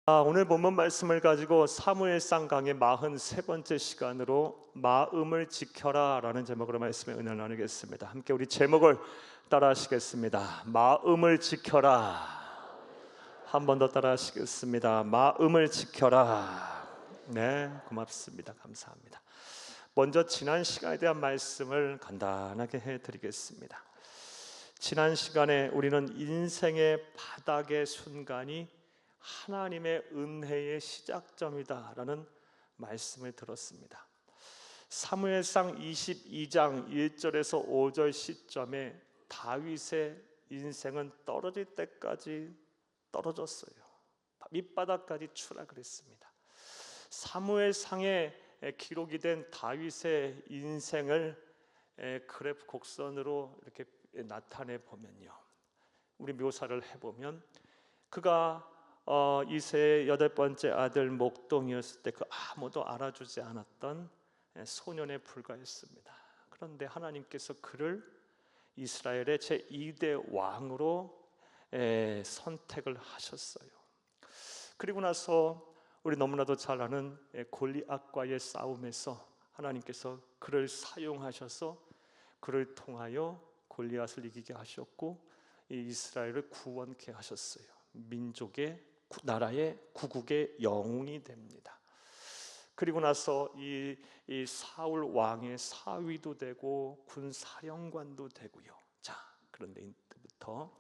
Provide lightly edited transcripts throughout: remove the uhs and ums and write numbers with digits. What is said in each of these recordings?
오늘 본문 말씀을 가지고 사무엘상 강의 43번째 시간으로 마음을 지켜라 라는 제목으로 말씀의 은혜를 나누겠습니다. 함께 우리 제목을 따라 하시겠습니다. 마음을 지켜라. 한 번 더 따라 하시겠습니다. 마음을 지켜라. 네, 고맙습니다. 감사합니다. 먼저 지난 시간에 대한 말씀을 간단하게 해드리겠습니다. 지난 시간에 우리는 인생의 바닥의 순간이 하나님의 은혜의 시작점이다라는 말씀을 들었습니다. 사무엘상 22장 1절에서 5절 시점에 다윗의 인생은 떨어질 때까지 떨어졌어요. 밑바닥까지 추락을 했습니다. 사무엘상에 기록이 된 다윗의 인생을 그래프 곡선으로 이렇게 나타내 보면요, 우리 묘사를 해보면 그가 이새의 8번째 아들 목동이었을 때 그 아무도 알아주지 않았던 소년에 불과했습니다. 그런데 하나님께서 그를 이스라엘의 제2대 왕으로 선택을 하셨어요. 그리고 나서 우리 너무나도 잘 아는 골리앗과의 싸움에서 하나님께서 그를 사용하셔서 그를 통하여 골리앗을 이기게 하셨고 이스라엘을 구원케 하셨어요. 민족의, 나라의, 구국의 영웅이 됩니다. 그리고 나서 이 사울 왕의 사위도 되고 군사령관도 되고요. 자, 그런데 이때부터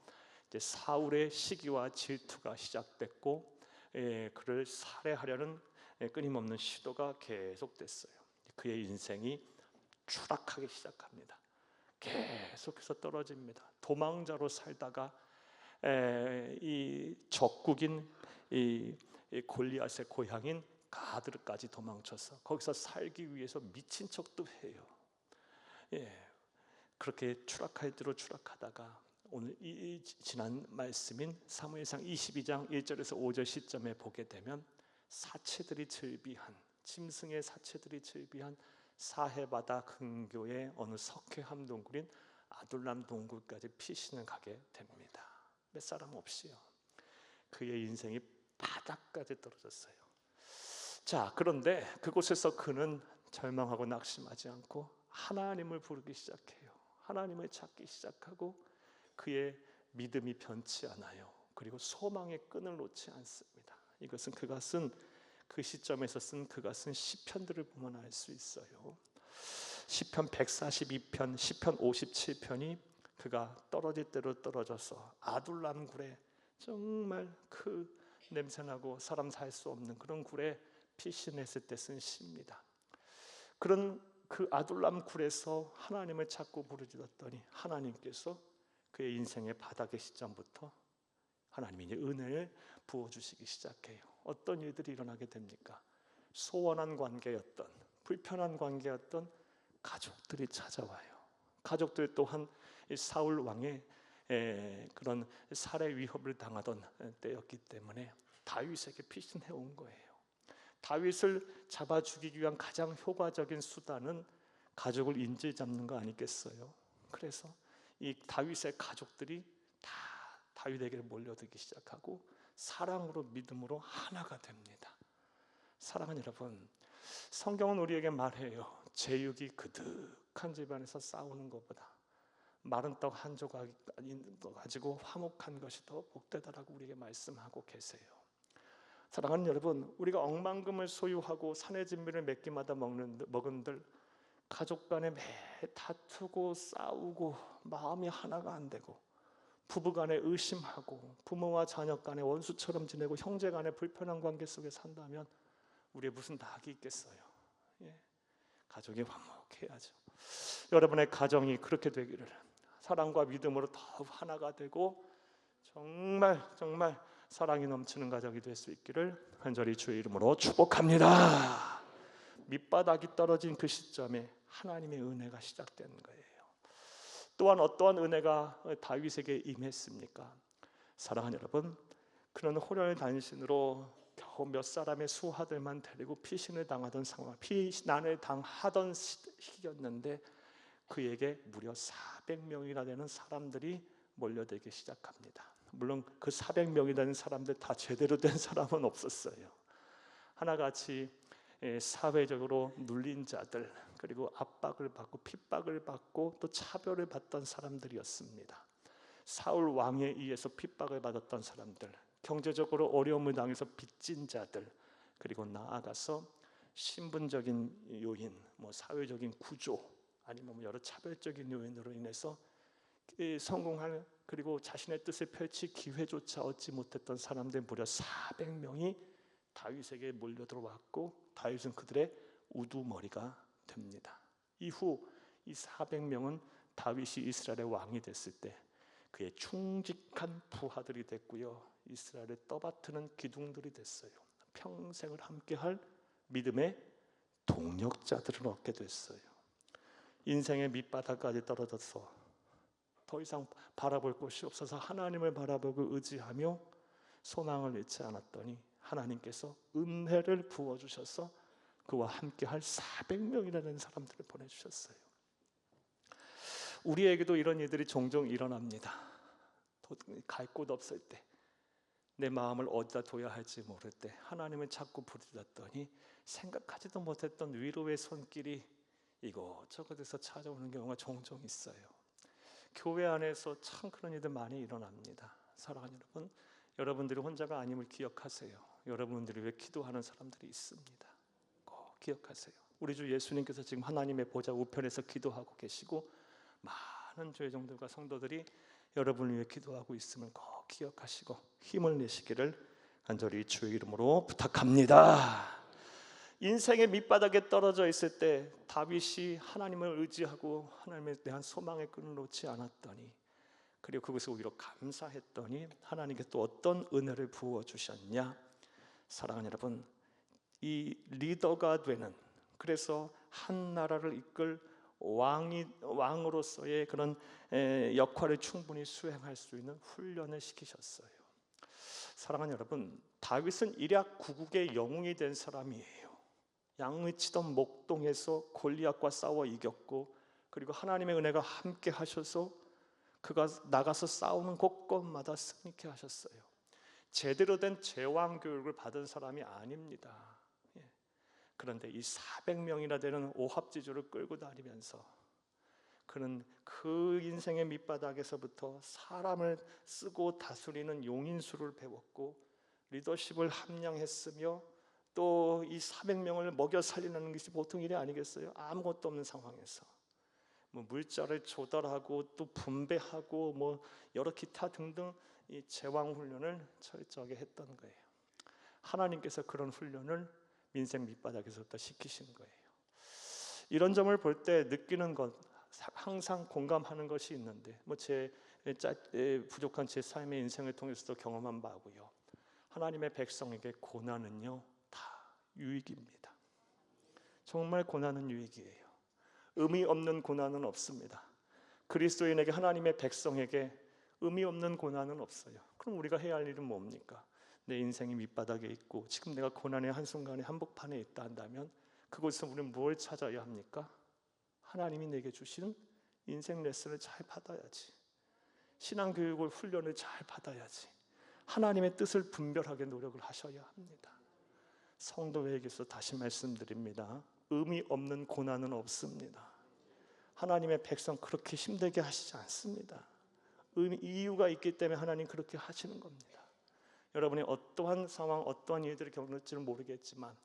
이제 사울의 시기와 질투가 시작됐고 그를 살해하려는 끊임없는 시도가 계속됐어요. 그의 인생이 추락하기 시작합니다. 계속해서 떨어집니다. 도망자로 살다가 이 적국인 이 골리앗의 고향인 가드까지 도망쳐서 거기서 살기 위해서 미친 척도 해요. 그렇게 추락할 대로 추락하다가 오늘 이 지난 말씀인 사무엘상 22장 1절에서 5절 시점에 보게 되면 사체들이 즐비한, 짐승의 사체들이 즐비한 사해바다 근교의 어느 석회암 동굴인 아둘람 동굴까지 피신을 가게 됩니다. 몇 사람 없이요. 그의 인생이 바닥까지 떨어졌어요. 자, 그런데 그곳에서 그는 절망하고 낙심하지 않고 하나님을 부르기 시작해요. 하나님을 찾기 시작하고 그의 믿음이 변치 않아요. 그리고 소망의 끈을 놓지 않습니다. 이것은 그가 쓴, 그 시점에서 쓴 그가 쓴 시편들을 보면 알 수 있어요. 시편 142편, 시편 57편이 그가 떨어질 대로 떨어져서 아둘람 굴에, 정말 그 냄새나고 사람 살 수 없는 그런 굴에 피신했을 때 쓴 시입니다. 그런 그 아둘람 굴에서 하나님을 찾고 부르짖었더니 하나님께서 그의 인생의 바닥의 시점부터 하나님이 이제 은혜를 부어주시기 시작해요. 어떤 일들이 일어나게 됩니까? 소원한 관계였던, 불편한 관계였던 가족들이 찾아와요. 가족들 또한 사울 왕의 그런 살해 위협을 당하던 때였기 때문에 다윗에게 피신해 온 거예요. 다윗을 잡아 죽이기 위한 가장 효과적인 수단은 가족을 인질 잡는 거 아니겠어요? 그래서 이 다윗의 가족들이 다 다윗에게 몰려들기 시작하고 사랑으로, 믿음으로 하나가 됩니다. 사랑하는 여러분, 성경은 우리에게 말해요. 제육이 그득한 집안에서 싸우는 것보다 마른 떡 한 조각 가지고 화목한 것이 더 복되다라고 우리에게 말씀하고 계세요. 사랑하는 여러분, 우리가 억만금을 소유하고 산의 진미를 몇 끼마다 먹은들 가족 간에 매 다투고 싸우고 마음이 하나가 안 되고 부부 간에 의심하고 부모와 자녀 간에 원수처럼 지내고 형제 간에 불편한 관계 속에 산다면 우리의 무슨 낙이 있겠어요? 가족이 화목해야죠. 여러분의 가정이 그렇게 되기를, 사랑과 믿음으로 더욱 하나가 되고 정말 사랑이 넘치는 가정이 될 수 있기를 간절히 주의 이름으로 축복합니다. 밑바닥이 떨어진 그 시점에 하나님의 은혜가 시작되는 거예요. 또한 어떠한 은혜가 다윗에게 임했습니까? 사랑하는 여러분, 그는 호련단신으로 겨우 몇 사람의 수하들만 데리고 피신을 당하던 상황, 피난을 당하던 시기였는데 그에게 무려 400명이나 되는 사람들이 몰려들기 시작합니다. 물론 그 400명이라는 사람들 다 제대로 된 사람은 없었어요. 하나같이 사회적으로 눌린 자들, 그리고 압박을 받고 핍박을 받고 또 차별을 받던 사람들이었습니다. 사울 왕에 의해서 핍박을 받았던 사람들, 경제적으로 어려움을 당해서 빚진 자들, 그리고 나아가서 신분적인 요인, 사회적인 구조, 아니면 여러 차별적인 요인으로 인해서 성공할, 그리고 자신의 뜻을 펼칠 기회조차 얻지 못했던 사람들 무려 400명이 다윗에게 몰려들어왔고, 다윗은 그들의 우두머리가 됩니다. 이후 이 400명은 다윗이 이스라엘의 왕이 됐을 때 그의 충직한 부하들이 됐고요, 이스라엘을 떠받드는 기둥들이 됐어요. 평생을 함께할 믿음의 동력자들을 얻게 됐어요. 인생의 밑바닥까지 떨어져서 더 이상 바라볼 곳이 없어서 하나님을 바라보고 의지하며 소망을 잃지 않았더니 하나님께서 은혜를 부어주셔서 그와 함께할 400명이라는 사람들을 보내주셨어요. 우리에게도 이런 일들이 종종 일어납니다. 갈 곳 없을 때, 내 마음을 어디다 둬야 할지 모를 때 하나님을 찾고 부르짖었더니 생각하지도 못했던 위로의 손길이 이곳저곳에서 찾아오는 경우가 종종 있어요. 교회 안에서 참 그런 일들 많이 일어납니다. 사랑하는 여러분, 여러분들이 혼자가 아님을 기억하세요. 여러분들이 왜 기도하는 사람들이 있습니다. 꼭 기억하세요. 우리 주 예수님께서 지금 하나님의 보좌 우편에서 기도하고 계시고, 많은 죄종들과 성도들이 여러분을 위해 기도하고 있음을 꼭 기억하시고 힘을 내시기를 간절히 주의 이름으로 부탁합니다. 인생의 밑바닥에 떨어져 있을 때 다윗이 하나님을 의지하고 하나님에 대한 소망의 끈을 놓지 않았더니, 그리고 그것을 오히려 감사했더니 하나님께 또 어떤 은혜를 부어주셨냐. 사랑하는 여러분, 이 리더가 되는, 그래서 한 나라를 이끌 왕으로서의 그런 역할을 충분히 수행할 수 있는 훈련을 시키셨어요. 사랑하는 여러분, 다윗은 일약 구국의 영웅이 된 사람이에요. 양을 치던 목동에서 골리앗과 싸워 이겼고, 그리고 하나님의 은혜가 함께 하셔서 그가 나가서 싸우는 곳곳마다 승리케 하셨어요. 제대로 된 제왕 교육을 받은 사람이 아닙니다. 그런데 이 400명이나 되는 오합지졸을 끌고 다니면서 그는 그 인생의 밑바닥에서부터 사람을 쓰고 다스리는 용인수를 배웠고, 리더십을 함양했으며, 또 이 400명을 먹여 살리는 것이 보통 일이 아니겠어요? 아무것도 없는 상황에서 물자를 조달하고 또 분배하고 여러 기타 등등 이 제왕 훈련을 철저하게 했던 거예요. 하나님께서 그런 훈련을 인생 밑바닥에서부터 시키신 거예요. 이런 점을 볼 때 느끼는 것, 항상 공감하는 것이 있는데, 제 부족한 제 삶의 인생을 통해서도 경험한 바고요, 하나님의 백성에게 고난은요 다 유익입니다. 정말 고난은 유익이에요. 의미 없는 고난은 없습니다. 그리스도인에게, 하나님의 백성에게 의미 없는 고난은 없어요. 그럼 우리가 해야 할 일은 뭡니까? 내 인생이 밑바닥에 있고 지금 내가 고난의 한순간에 한복판에 있다 한다면 그곳에서 우리는 뭘 찾아야 합니까? 하나님이 내게 주시는 인생 레슨을 잘 받아야지, 신앙교육을 훈련을 잘 받아야지, 하나님의 뜻을 분별하게 노력을 하셔야 합니다. 성도에게서 다시 말씀드립니다. 의미 없는 고난은 없습니다. 하나님의 백성 그렇게 힘들게 하시지 않습니다. 이유가 있기 때문에 하나님 그렇게 하시는 겁니다. 여러분이 어떠한 상황, 어떠한 일들을 겪을지는 모르겠지만,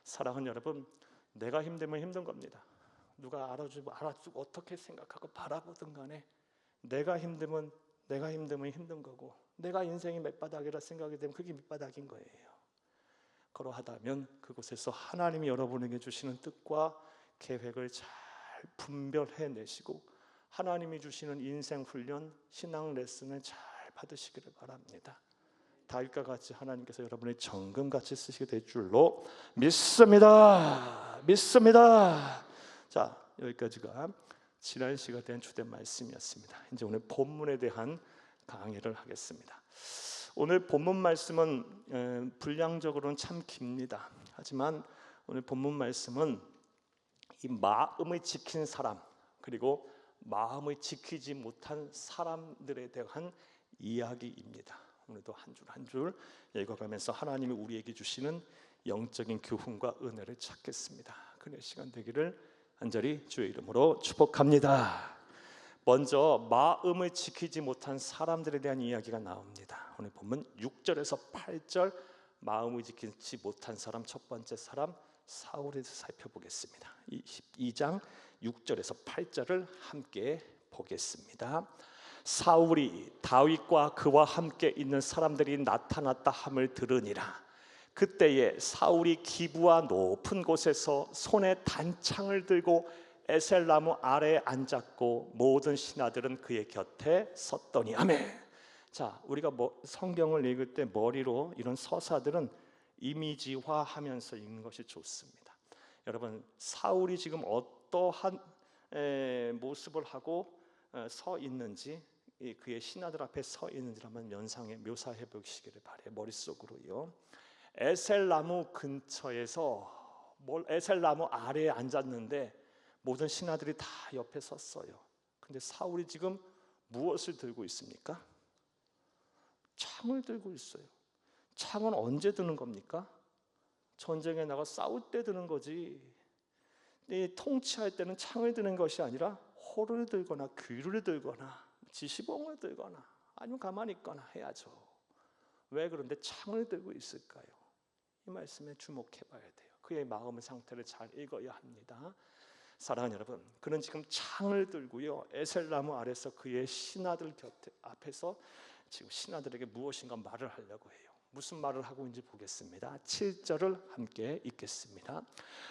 사랑하는 여러분, 내가 힘들면 힘든 겁니다. 누가 알아주고 어떻게 생각하고 바라보든 간에 내가 힘들면 힘든 거고, 내가 인생이 밑바닥이라 생각이 되면 그게 밑바닥인 거예요. 그러하다면 그곳에서 하나님이 여러분에게 주시는 뜻과 계획을 잘 분별해내시고 하나님이 주시는 인생 훈련, 신앙 레슨을 잘 받으시기를 바랍니다. 다윗과 같이 하나님께서 여러분의 정금같이 쓰시게 될 줄로 믿습니다. 자, 여기까지가 지난 시간에 대한 주된 말씀이었습니다. 이제 오늘 본문에 대한 강의를 하겠습니다. 오늘 본문 말씀은 분량적으로는 참 깁니다. 하지만 오늘 본문 말씀은 이 마음을 지킨 사람, 그리고 마음을 지키지 못한 사람들에 대한 이야기입니다. 오늘도 한 줄 한 줄 읽어가면서 하나님이 우리에게 주시는 영적인 교훈과 은혜를 찾겠습니다. 그의 시간 되기를 간절히 주의 이름으로 축복합니다. 먼저 마음을 지키지 못한 사람들에 대한 이야기가 나옵니다. 오늘 본문 6절에서 8절 마음을 지키지 못한 사람, 첫 번째 사람 사울에 대해서 살펴보겠습니다. 22장 6절에서 8절을 함께 보겠습니다. 사울이 다윗과 그와 함께 있는 사람들이 나타났다 함을 들으니라. 그때에 사울이 기브와 높은 곳에서 손에 단창을 들고 에셀나무 아래에 앉았고 모든 신하들은 그의 곁에 섰더니 아멘. 자, 우리가 성경을 읽을 때 머리로 이런 서사들은 이미지화하면서 읽는 것이 좋습니다. 여러분, 사울이 지금 어떠한 모습을 하고 서 있는지, 그의 신하들 앞에 서 있는지를 한번 묘사해 보시기를 바래요. 머릿속으로요. 에셀나무 근처에서 에셀나무 아래에 앉았는데 모든 신하들이 다 옆에 섰어요. 근데 사울이 지금 무엇을 들고 있습니까? 창을 들고 있어요. 창은 언제 드는 겁니까? 전쟁에 나가 싸울 때 드는 거지. 통치할 때는 창을 드는 것이 아니라 호를 들거나 귀를 들거나 지시봉을 들거나 아니면 가만히 있거나 해야죠. 왜 그런데 창을 들고 있을까요? 이 말씀에 주목해 봐야 돼요. 그의 마음의 상태를 잘 읽어야 합니다. 사랑하는 여러분, 그는 지금 창을 들고요, 에셀나무 아래서 그의 신하들 앞에서 지금 신하들에게 무엇인가 말을 하려고 해요. 무슨 말을 하고 있는지 보겠습니다. 7절을 함께 읽겠습니다.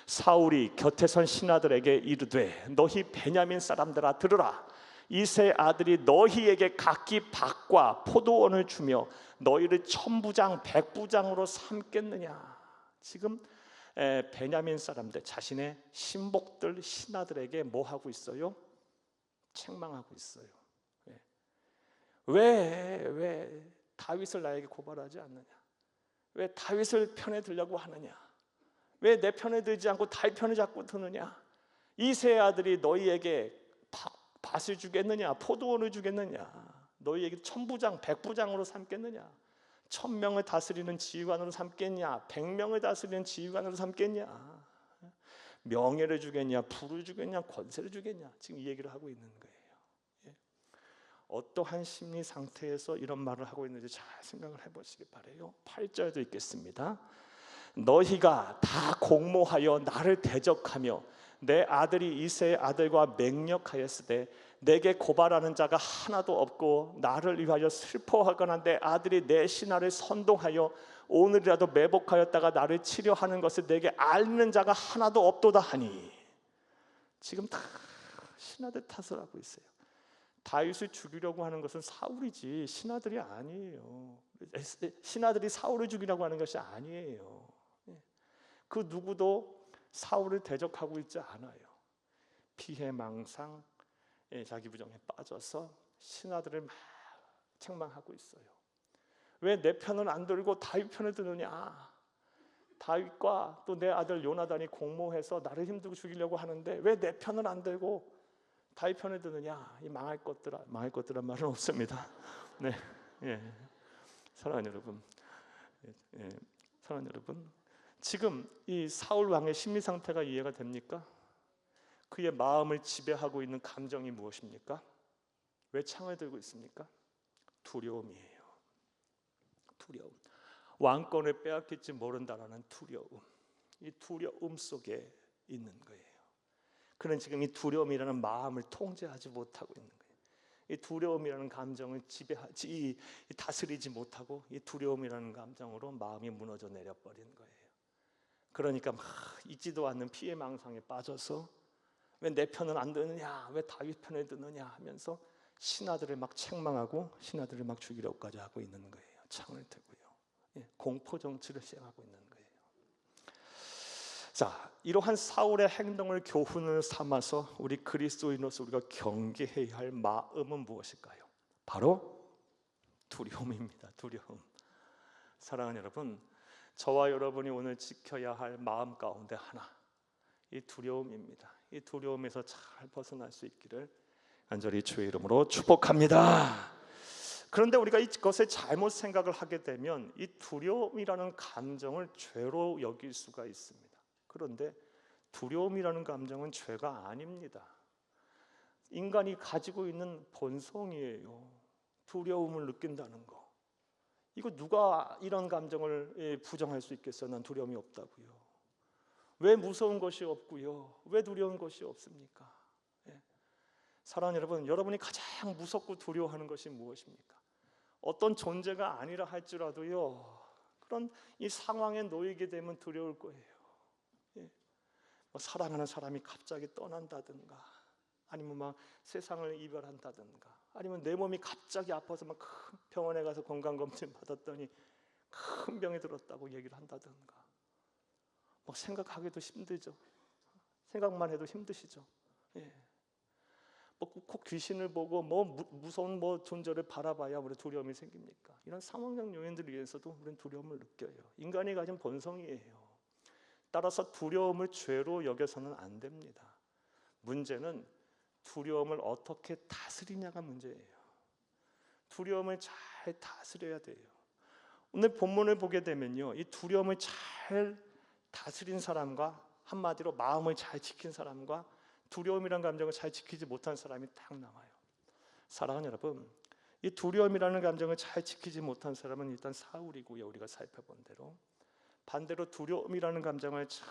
사울이 곁에 선 신하들에게 이르되 너희 베냐민 사람들아 들으라. 이세 아들이 너희에게 각기 밭과 포도원을 주며 너희를 천부장 백부장으로 삼겠느냐. 지금 베냐민 사람들, 자신의 신복들 신하들에게 뭐 하고 있어요? 책망하고 있어요. 왜 다윗을 나에게 고발하지 않느냐? 왜 다윗을 편에 들려고 하느냐? 왜 내 편에 들지 않고 다윗 편에 자꾸 드느냐? 이 세 아들이 너희에게 밭을 주겠느냐? 포도원을 주겠느냐? 너희에게 천부장 백부장으로 삼겠느냐? 1000명을 다스리는 지휘관으로 삼겠냐? 100명을 다스리는 지휘관으로 삼겠냐? 명예를 주겠냐? 부를 주겠냐? 권세를 주겠냐? 지금 이 얘기를 하고 있는 거예요. 어떠한 심리 상태에서 이런 말을 하고 있는지 잘 생각을 해보시기 바라요. 8절도 읽겠습니다. 너희가 다 공모하여 나를 대적하며 내 아들이 이새의 아들과 맹력하였으되 내게 고발하는 자가 하나도 없고 나를 위하여 슬퍼하거나 내 아들이 내 신하를 선동하여 오늘이라도 매복하였다가 나를 치려하는 것을 내게 앓는 자가 하나도 없도다 하니. 지금 다 신하들 탓을 하고 있어요. 다윗을 죽이려고 하는 것은 사울이지 신하들이 아니에요. 신하들이 사울을 죽이려고 하는 것이 아니에요. 그 누구도 사울을 대적하고 있지 않아요. 피해망상, 자기 부정에 빠져서 신하들을 막 책망하고 있어요. 왜 내 편을 안 들고 다윗 편을 드느냐? 다윗과 또 내 아들 요나단이 공모해서 나를 힘들고 죽이려고 하는데 왜 내 편을 안 들고 다윗 편에 드느냐? 이 망할 것들란 말은 없습니다. 네, 사랑하는 여러분, 사랑하는 여러분, 지금 이 사울 왕의 심리 상태가 이해가 됩니까? 그의 마음을 지배하고 있는 감정이 무엇입니까? 왜 창을 들고 있습니까? 두려움이에요. 두려움. 왕권을 빼앗길지 모른다라는 두려움. 이 두려움 속에 있는 거예요. 그는 지금 이 두려움이라는 마음을 통제하지 못하고 있는 거예요. 이 두려움이라는 감정을 다스리지 못하고 이 두려움이라는 감정으로 마음이 무너져 내려버리는 거예요. 그러니까 막 잊지도 않는 피해망상에 빠져서 왜 내 편은 안 드느냐, 왜 다윗 편에 드느냐 하면서 신하들을 막 책망하고 신하들을 막 죽이려고까지 하고 있는 거예요. 창을 들고요. 공포 정치를 시행하고 있는 거예요. 자, 이러한 사울의 행동을 교훈을 삼아서 우리 그리스도인으로서 우리가 경계해야 할 마음은 무엇일까요? 바로 두려움입니다. 두려움. 사랑하는 여러분, 저와 여러분이 오늘 지켜야 할 마음 가운데 하나, 이 두려움입니다. 이 두려움에서 잘 벗어날 수 있기를 간절히 주의 이름으로 축복합니다. 그런데 우리가 이것을 잘못 생각을 하게 되면 이 두려움이라는 감정을 죄로 여길 수가 있습니다. 그런데 두려움이라는 감정은 죄가 아닙니다. 인간이 가지고 있는 본성이에요. 두려움을 느낀다는 거. 이거 누가 이런 감정을 부정할 수 있겠어요? 난 두려움이 없다고요. 왜 무서운 것이 없고요? 왜 두려운 것이 없습니까? 사랑하는 여러분, 여러분이 가장 무섭고 두려워하는 것이 무엇입니까? 어떤 존재가 아니라 할지라도요, 그런 이 상황에 놓이게 되면 두려울 거예요. 사랑하는 사람이 갑자기 떠난다든가, 아니면 막 세상을 이별한다든가, 아니면 내 몸이 갑자기 아파서 막 큰 병원에 가서 건강검진 받았더니 큰 병이 들었다고 얘기를 한다든가, 막 생각하기도 힘들죠. 생각만 해도 힘드시죠. 꼭 귀신을 보고 무서운 존재를 바라봐야 우리 두려움이 생깁니까? 이런 상황적 요인들 위해서도 우리는 두려움을 느껴요. 인간이 가진 본성이에요. 따라서 두려움을 죄로 여겨서는 안 됩니다. 문제는 두려움을 어떻게 다스리냐가 문제예요. 두려움을 잘 다스려야 돼요. 오늘 본문을 보게 되면요, 이 두려움을 잘 다스린 사람과, 한마디로 마음을 잘 지킨 사람과 두려움이라는 감정을 잘 지키지 못한 사람이 딱 나와요. 사랑하는 여러분, 이 두려움이라는 감정을 잘 지키지 못한 사람은 일단 사울이고요, 우리가 살펴본 대로. 반대로 두려움이라는 감정을 잘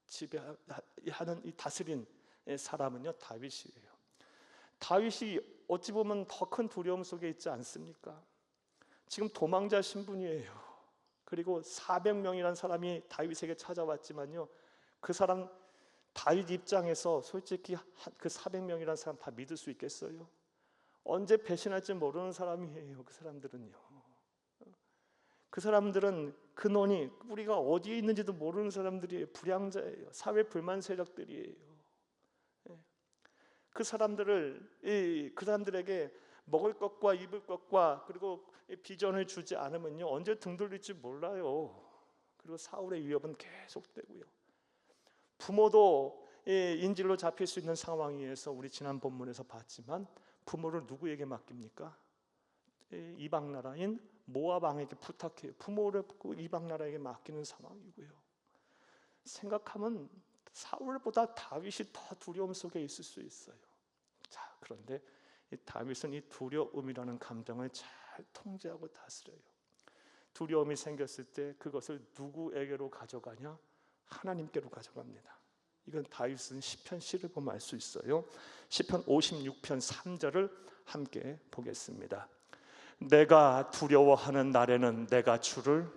지배하는, 이 다스린 사람은요, 다윗이에요. 다윗이 어찌 보면 더 큰 두려움 속에 있지 않습니까? 지금 도망자 신분이에요. 그리고 400명이라는 사람이 다윗에게 찾아왔지만요, 그 사람 다윗 입장에서 솔직히 그 400명이라는 사람 다 믿을 수 있겠어요? 언제 배신할지 모르는 사람이에요. 그 사람들은요. 그 사람들은 근원이 우리가 어디에 있는지도 모르는 사람들이에요. 불량자예요. 사회 불만 세력들이에요. 그 사람들에게 먹을 것과 입을 것과 그리고 비전을 주지 않으면요, 언제 등 돌릴지 몰라요. 그리고 사울의 위협은 계속되고요. 부모도 인질로 잡힐 수 있는 상황에서 우리 지난 본문에서 봤지만 부모를 누구에게 맡깁니까? 이방 나라인 모압 왕에게 부탁해요. 부모를 이방 나라에게 맡기는 상황이고요. 생각하면 사울보다 다윗이 더 두려움 속에 있을 수 있어요. 자, 그런데 이 다윗은 이 두려움이라는 감정을 잘 통제하고 다스려요. 두려움이 생겼을 때 그것을 누구에게로 가져가냐? 하나님께로 가져갑니다. 이건 다윗은 시편 시를 보면 알 수 있어요. 시편 56편 3절을 함께 보겠습니다. 내가 두려워하는 날에는 내가 주를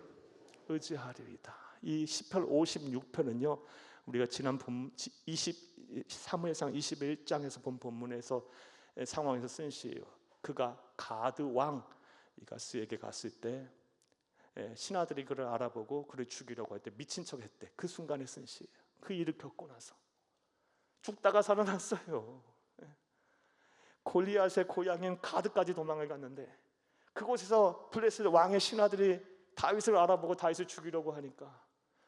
의지하리이다. 이 시편 56편은요, 우리가 지난 사무엘상 21장에서 본 본문에서 상황에서 쓴 시예요. 그가 가드 왕 이가스에게 갔을 때 신하들이 그를 알아보고 그를 죽이려고 할 때 미친 척 했대. 그 순간에 쓴 시예요. 그 일을 겪고 나서 죽다가 살아났어요. 골리앗의 고향인 가드까지 도망을 갔는데 그곳에서 블레셋 왕의 신하들이 다윗을 알아보고 다윗을 죽이려고 하니까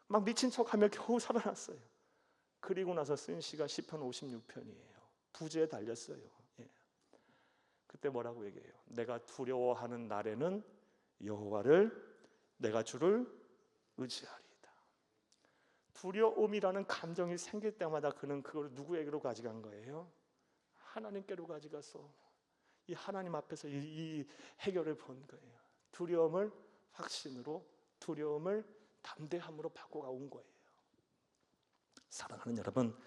막 미친 척하며 겨우 살아났어요. 그리고 나서 쓴 시가 시편 56편이에요. 부재에 달렸어요. 그때 뭐라고 얘기해요? 내가 두려워하는 날에는 여호와를, 내가 주를 의지하리이다. 두려움이라는 감정이 생길 때마다 그는 그걸 누구에게로 가져간 거예요? 하나님께로 가져가서 이 하나님 앞에서 이 해결을 본 거예요. 두려움을 확신으로, 두려움을 담대함으로 바꿔온 거예요. 사랑하는 여러분,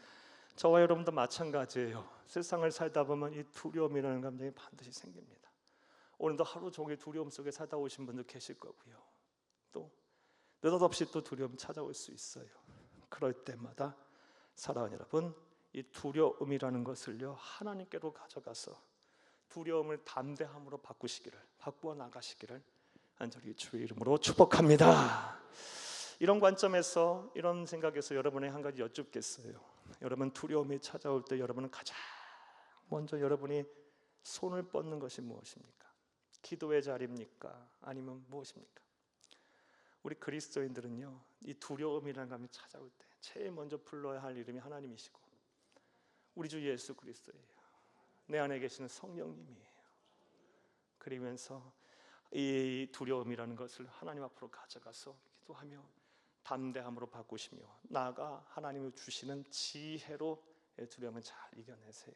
저와 여러분도 마찬가지예요. 세상을 살다 보면 이 두려움이라는 감정이 반드시 생깁니다. 오늘도 하루 종일 두려움 속에 살다 오신 분들 계실 거고요. 또 느닷없이 또 두려움 찾아올 수 있어요. 그럴 때마다 사랑하는 여러분, 이 두려움이라는 것을요, 하나님께로 가져가서 두려움을 담대함으로 바꾸어 나가시기를 간절히 주의 이름으로 축복합니다. 이런 관점에서, 이런 생각에서 여러분의 한 가지 여쭙겠어요. 여러분, 두려움이 찾아올 때 여러분은 가장 먼저 여러분이 손을 뻗는 것이 무엇입니까? 기도의 자리입니까? 아니면 무엇입니까? 우리 그리스도인들은요, 이 두려움이라는 감이 찾아올 때 제일 먼저 불러야 할 이름이 하나님이시고 우리 주 예수 그리스도예요. 내 안에 계시는 성령님이에요. 그러면서 이 두려움이라는 것을 하나님 앞으로 가져가서 기도하며 담대함으로 바꾸시며 나아가 하나님이 주시는 지혜로 두려움을 잘 이겨내세요.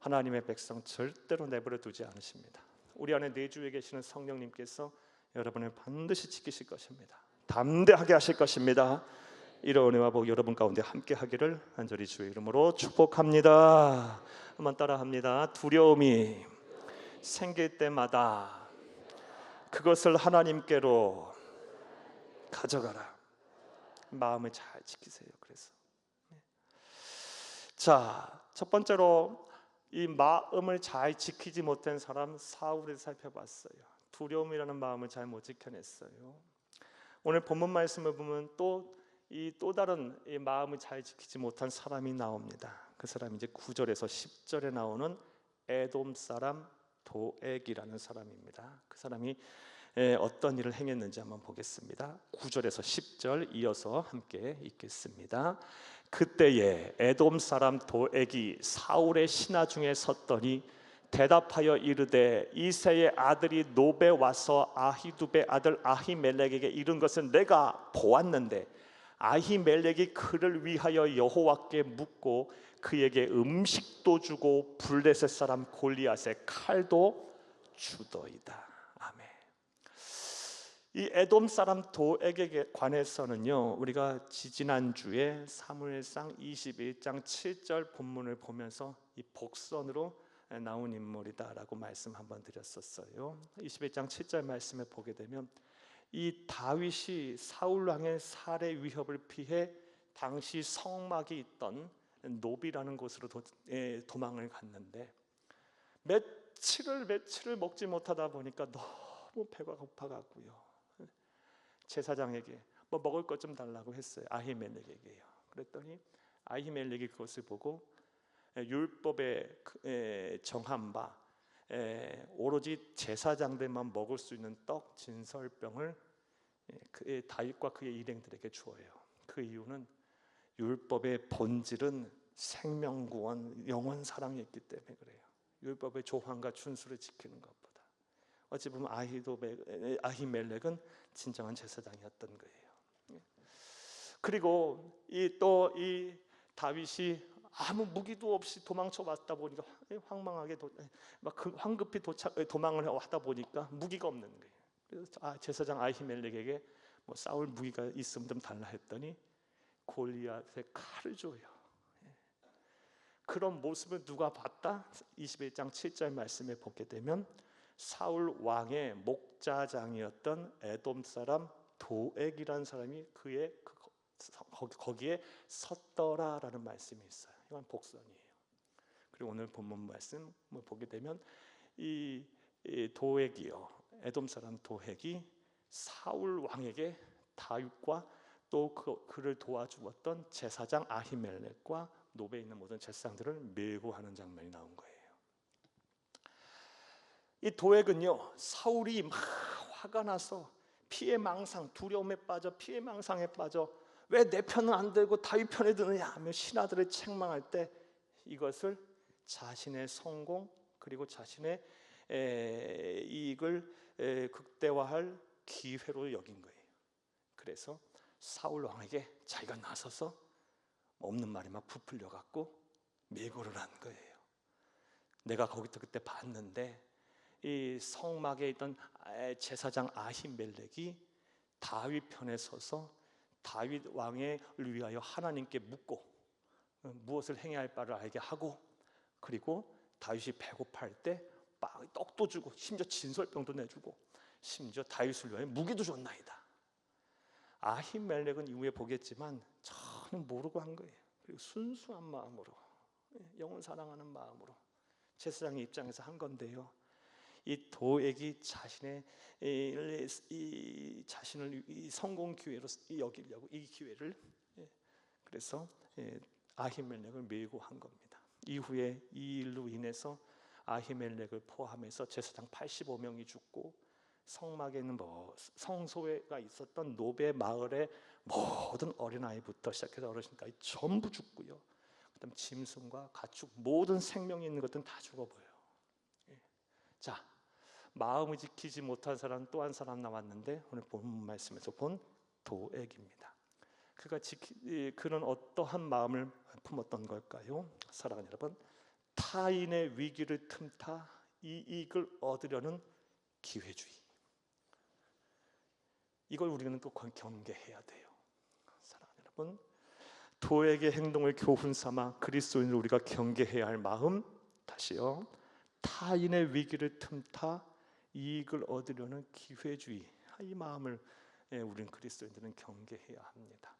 하나님의 백성 절대로 내버려 두지 않으십니다. 우리 안에 내주에 계시는 성령님께서 여러분을 반드시 지키실 것입니다. 담대하게 하실 것입니다. 이런 은혜와 복 여러분 가운데 함께 하기를 간절히 주의 이름으로 축복합니다. 한번 따라합니다. 두려움이 생길 때마다 그것을 하나님께로 가져가라. 마음을 잘 지키세요. 그래서 자, 첫 번째로 이 마음을 잘 지키지 못한 사람 사울을 살펴봤어요. 두려움이라는 마음을 잘 못 지켜냈어요. 오늘 본문 말씀을 보면 또 다른 이 마음을 잘 지키지 못한 사람이 나옵니다. 그 사람이 이제 9절에서 10절에 나오는 에돔 사람 도액이라는 사람입니다. 그 사람이 어떤 일을 행했는지 한번 보겠습니다. 9절에서 10절 이어서 함께 읽겠습니다. 그때에 에돔 사람 도액이 사울의 신하 중에 섰더니 대답하여 이르되 이새의 아들이 노베 와서 아히두베 아들 아히멜렉에게 이른 것은 내가 보았는데 아히멜렉이 그를 위하여 여호와께 묻고 그에게 음식도 주고 블레셋 사람 골리앗의 칼도 주더이다. 아멘. 이 에돔 사람 도액에 관해서는요, 우리가 지지난주에 사무엘상 21장 7절 본문을 보면서 이 복선으로 나온 인물이다라고 말씀 한번 드렸었어요. 21장 7절 말씀에 보게 되면 이 다윗이 사울 왕의 살해 위협을 피해 당시 성막이 있던 노비라는 곳으로 도망을 갔는데 며칠을 먹지 못하다 보니까 너무 배가 고파갖고요, 제사장에게 뭐 먹을 것 좀 달라고 했어요. 아히멜렉에게요. 그랬더니 아히멜렉이 그것을 보고 율법에 정한 바 오로지 제사장들만 먹을 수 있는 떡 진설병을 다윗과 그의 일행들에게 주어요. 그 이유는 율법의 본질은 생명구원, 영원 사랑이었기 때문에 그래요. 율법의 조항과 준수를 지키는 것보다. 어찌 보면 아히멜렉은 진정한 제사장이었던 거예요. 그리고 이 다윗이 아무 무기도 없이 도망쳐 왔다 보니까 황망하게 황급히 도망을 하다 보니까 무기가 없는 거예요. 그래서 제사장 아히멜렉에게 뭐 싸울 무기가 있으면 좀 달라 했더니 골리앗의 칼을 줘요. 그런 모습을 누가 봤다? 21장 7절 말씀에 보게 되면 사울 왕의 목자장이었던 에돔 사람 도액이라는 사람이 거기에 섰더라라는 말씀이 있어요. 이건 복선이에요. 그리고 오늘 본문 말씀 보게 되면 이 도액이요, 에돔 사람 도액이 사울 왕에게 다윗과 또 그를 도와주었던 제사장 아히멜렉과 노베에 있는 모든 제사장들을 밀고 하는 장면이 나온 거예요. 이 도액은요, 사울이 막 화가 나서 피해망상, 두려움에 빠져 피해망상에 빠져 왜 내 편은 안 들고 다윗 편에 드느냐 하며 신하들을 책망할 때 이것을 자신의 성공 그리고 자신의 이익을 극대화할 기회로 여긴 거예요. 그래서 사울 왕에게 자기가 나서서 없는 말이 막 부풀려 갖고 매고를 한 거예요. 내가 거기서 그때 봤는데 이 성막에 있던 제사장 아히멜렉이 다윗 편에 서서 다윗 왕을 위하여 하나님께 묻고 무엇을 행해야 할 바를 알게 하고, 그리고 다윗이 배고파할 때 떡도 주고 심지어 진설병도 내주고 심지어 다윗을 위하여 무기도 줬나이다. 아히멜렉은 이후에 보겠지만 전혀 모르고 한 거예요. 그리고 순수한 마음으로, 영혼 사랑하는 마음으로 제사장의 입장에서 한 건데요, 이 도액이 자신을 이 성공 기회로 여기려고 이 기회를, 그래서 아히멜렉을 밀고 한 겁니다. 이후에 이 일로 인해서 아히멜렉을 포함해서 제사장 85명이 죽고 성막에 있는 성소가 있었던 노베 마을의 모든 어린아이부터 시작해서 어르신까지 전부 죽고요. 그다음 짐승과 가축 모든 생명이 있는 것들은 다 죽어버려요. 자, 마음을 지키지 못한 사람 또 한 사람 나왔는데 오늘 본문 말씀에서 본 도액입니다. 그는 어떠한 마음을 품었던 걸까요? 사랑하는 여러분, 타인의 위기를 틈타 이익을 얻으려는 기회주의. 이걸 우리는 또 경계해야 돼요. 사랑하는 여러분, 도액의 행동을 교훈 삼아 그리스도인을 우리가 경계해야 할 마음, 다시요, 타인의 위기를 틈타 이익을 얻으려는 기회주의, 이 마음을 우리는 그리스도인들은 경계해야 합니다.